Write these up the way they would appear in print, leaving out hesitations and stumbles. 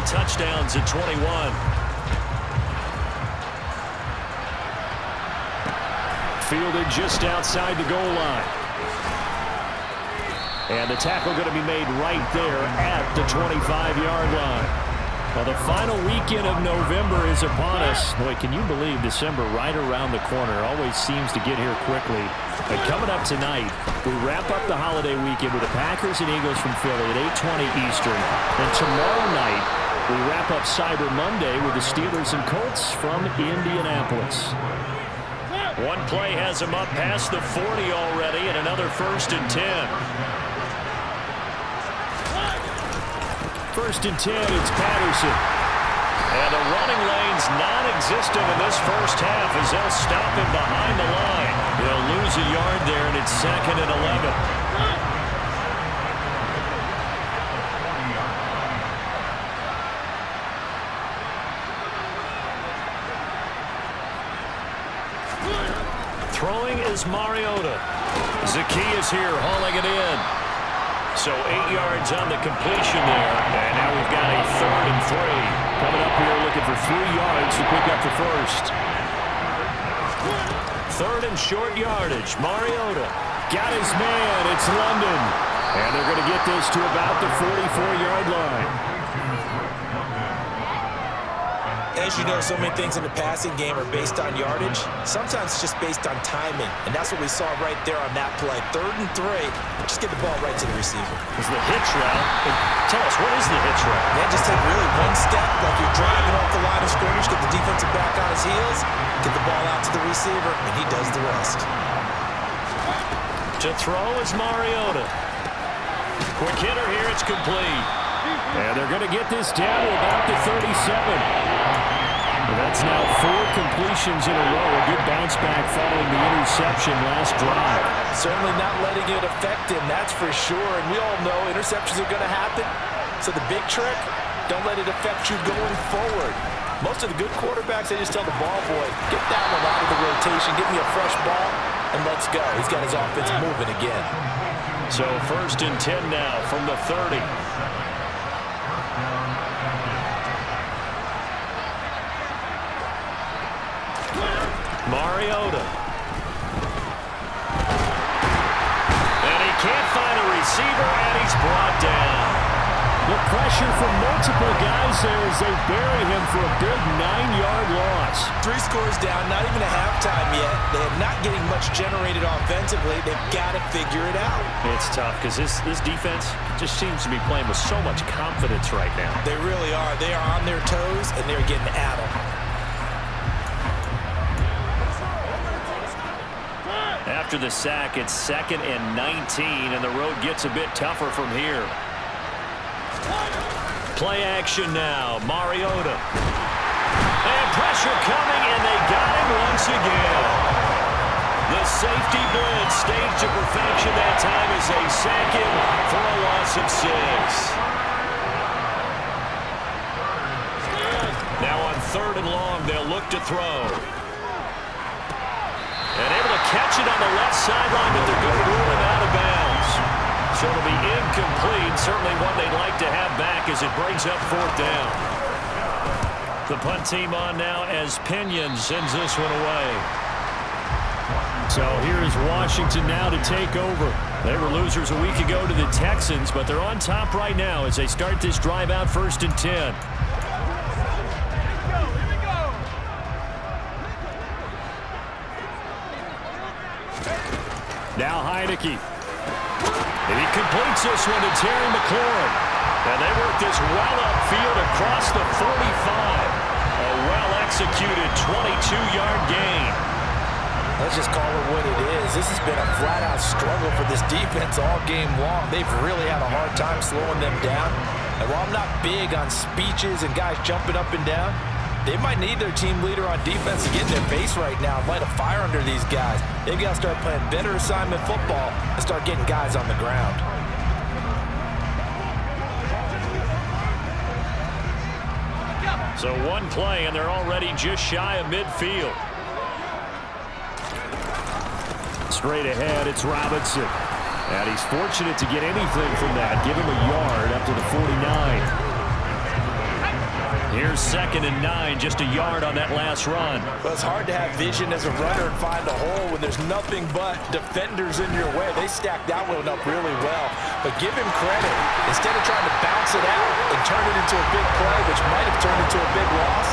touchdowns at 21. Fielded just outside the goal line. And the tackle going to be made right there at the 25-yard line. Well, the final weekend of November is upon us. Boy, can you believe December right around the corner? Always seems to get here quickly. But coming up tonight, we wrap up the holiday weekend with the Packers and Eagles from Philly at 8:20 Eastern. And tomorrow night, we wrap up Cyber Monday with the Steelers and Colts from Indianapolis. One play has him up past the 40 already, and another 1st and 10. 1st and 10, it's Patterson. And the running lane's non-existent in this first half as they'll stop him behind the line. He'll lose a yard there, and it's 2nd and 11. Throwing is Mariota. Zacchaeus here hauling it in. So 8 yards on the completion there. And now we've got a 3rd and 3. Coming up here looking for 3 yards to pick up the first. 3rd and short yardage. Mariota got his man. It's London. And they're going to get this to about the 44-yard line. As you know, so many things in the passing game are based on yardage. Sometimes it's just based on timing. And that's what we saw right there on that play. 3rd and 3. Just get the ball right to the receiver. It's the hitch route. Tell us, what is the hitch route? Yeah, just take really one step like you're driving off the line of scrimmage, get the defensive back on his heels, get the ball out to the receiver, and he does the rest. To throw is Mariota. Quick hitter here, it's complete. And they're going to get this down to about the 37. That's now 4 completions in a row. A good bounce back following the interception last drive. Certainly not letting it affect him, that's for sure. And we all know interceptions are going to happen. So the big trick, don't let it affect you going forward. Most of the good quarterbacks, they just tell the ball boy, get that one out of the rotation, get me a fresh ball, and let's go. He's got his offense moving again. So 1st and 10 now from the 30. Mariota. And he can't find a receiver, and he's brought down. The pressure from multiple guys there as they bury him for a big 9-yard loss. 3 scores down, not even a halftime yet. They are not getting much generated offensively. They've got to figure it out. It's tough because this defense just seems to be playing with so much confidence right now. They really are. They are on their toes, and they're getting at them. After the sack, it's 2nd and 19, and the road gets a bit tougher from here. Play action now, Mariota. And pressure coming, and they got him once again. The safety blitz staged to perfection that time as they sack him for a loss of 6. Now on 3rd and long, they'll look to throw. And able to catch it on the left sideline, but they're going to rule him out of bounds. So it'll be incomplete. Certainly one they'd like to have back as it brings up 4th down. The punt team on now as Pinion sends this one away. So here is Washington now to take over. They were losers a week ago to the Texans, but they're on top right now as they start this drive out 1st and 10. Now Heineke. And he completes this one to Terry McLaurin. And they work this well upfield across the 45. A well-executed 22-yard gain. Let's just call it what it is. This has been a flat-out struggle for this defense all game long. They've really had a hard time slowing them down. And while I'm not big on speeches and guys jumping up and down, they might need their team leader on defense to get in their face right now and light a fire under these guys. They've got to start playing better assignment football and start getting guys on the ground. So one play, and they're already just shy of midfield. Straight ahead, it's Robinson. And he's fortunate to get anything from that. Give him a yard up to the 49. Here's 2nd and 9, just a yard on that last run. Well, it's hard to have vision as a runner and find a hole when there's nothing but defenders in your way. They stacked that one up really well. But give him credit. Instead of trying to bounce it out and turn it into a big play, which might have turned into a big loss,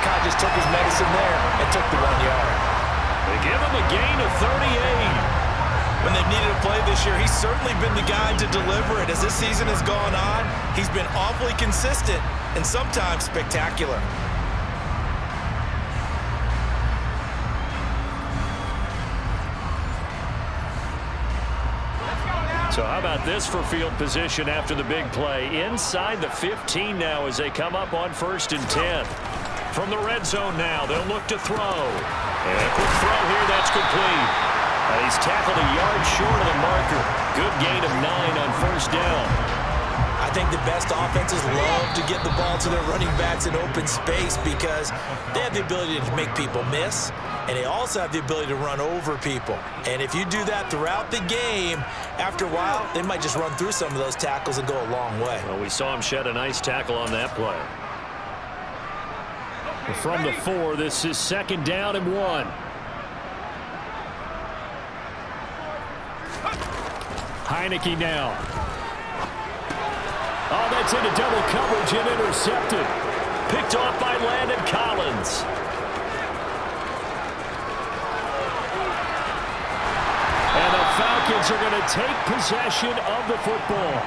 kind of just took his medicine there and took the 1 yard. They give him a gain of 38. When they've needed a play this year, he's certainly been the guy to deliver it. As this season has gone on, he's been awfully consistent and sometimes spectacular. So how about this for field position after the big play? Inside the 15 now as they come up on 1st and 10. From the red zone now, they'll look to throw. And a quick throw here, that's complete. And he's tackled a yard short of the marker. Good gain of 9 on 1st down. I think the best offenses love to get the ball to their running backs in open space because they have the ability to make people miss, and they also have the ability to run over people. And if you do that throughout the game, after a while, they might just run through some of those tackles and go a long way. Well, we saw him shed a nice tackle on that play. From the 4, this is 2nd down and 1. Heineke now. Oh, that's into double coverage and intercepted. Picked off by Landon Collins. And the Falcons are going to take possession of the football.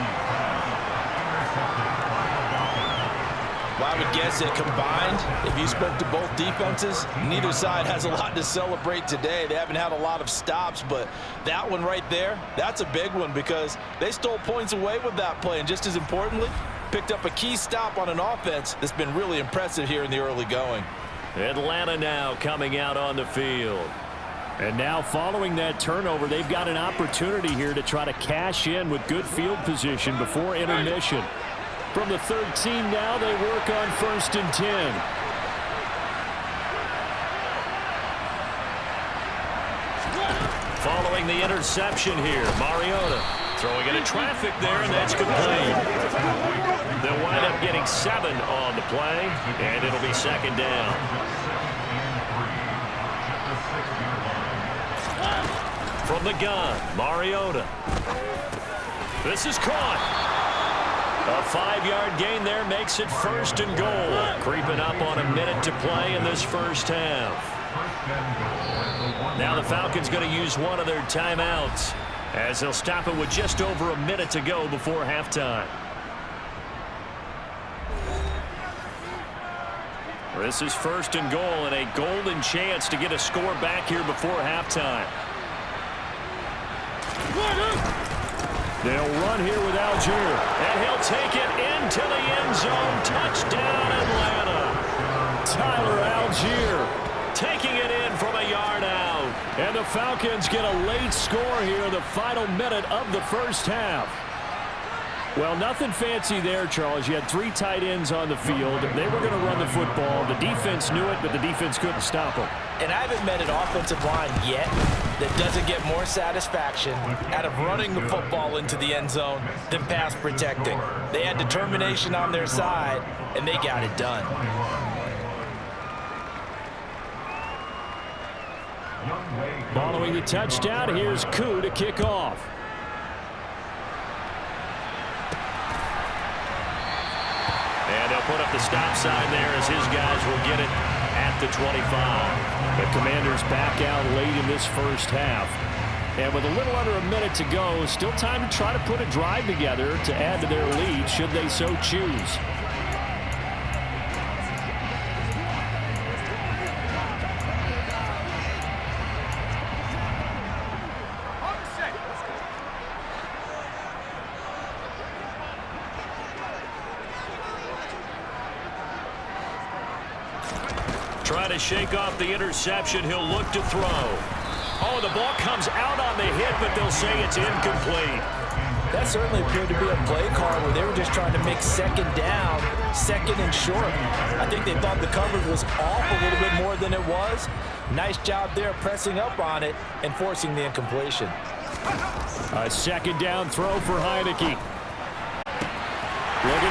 Well, I would guess that combined, if you spoke to both defenses, neither side has a lot to celebrate today. They haven't had a lot of stops, but that one right there, that's a big one because they stole points away with that play. And just as importantly, picked up a key stop on an offense that's been really impressive here in the early going. Atlanta now coming out on the field. And now following that turnover, they've got an opportunity here to try to cash in with good field position before intermission. From the 13 now, they work on 1st and 10. Following the interception here, Mariota throwing into traffic there, and that's complete. They'll wind up getting 7 on the play, and it'll be 2nd down. From the gun, Mariota. This is caught. A 5-yard gain there makes it 1st and goal. Creeping up on a minute to play in this first half. Now the Falcons going to use one of their timeouts as they'll stop it with just over a minute to go before halftime. This is 1st and goal and a golden chance to get a score back here before halftime. They'll run here with Algier, and he'll take it into the end zone. Touchdown, Atlanta. Tyler Algier taking it in from a yard out. And the Falcons get a late score here in the final minute of the first half. Well, nothing fancy there, Charles. You had 3 tight ends on the field. They were going to run the football. The defense knew it, but the defense couldn't stop them. And I haven't met an offensive line yet that doesn't get more satisfaction out of running the football into the end zone than pass protecting. They had determination on their side, and they got it done. Following the touchdown, here's Koo to kick off. And they'll put up the stop sign there as his guys will get it at the 25. The Commanders back out late in this first half. And with a little under a minute to go, still time to try to put a drive together to add to their lead should they so choose. Try to shake off the interception. He'll look to throw. Oh, the ball comes out on the hit, but they'll say it's incomplete. That certainly appeared to be a play call where they were just trying to make 2nd down, 2nd and short. I think they thought the coverage was off a little bit more than it was. Nice job there pressing up on it and forcing the incompletion. A 2nd down throw for Heineke. Looking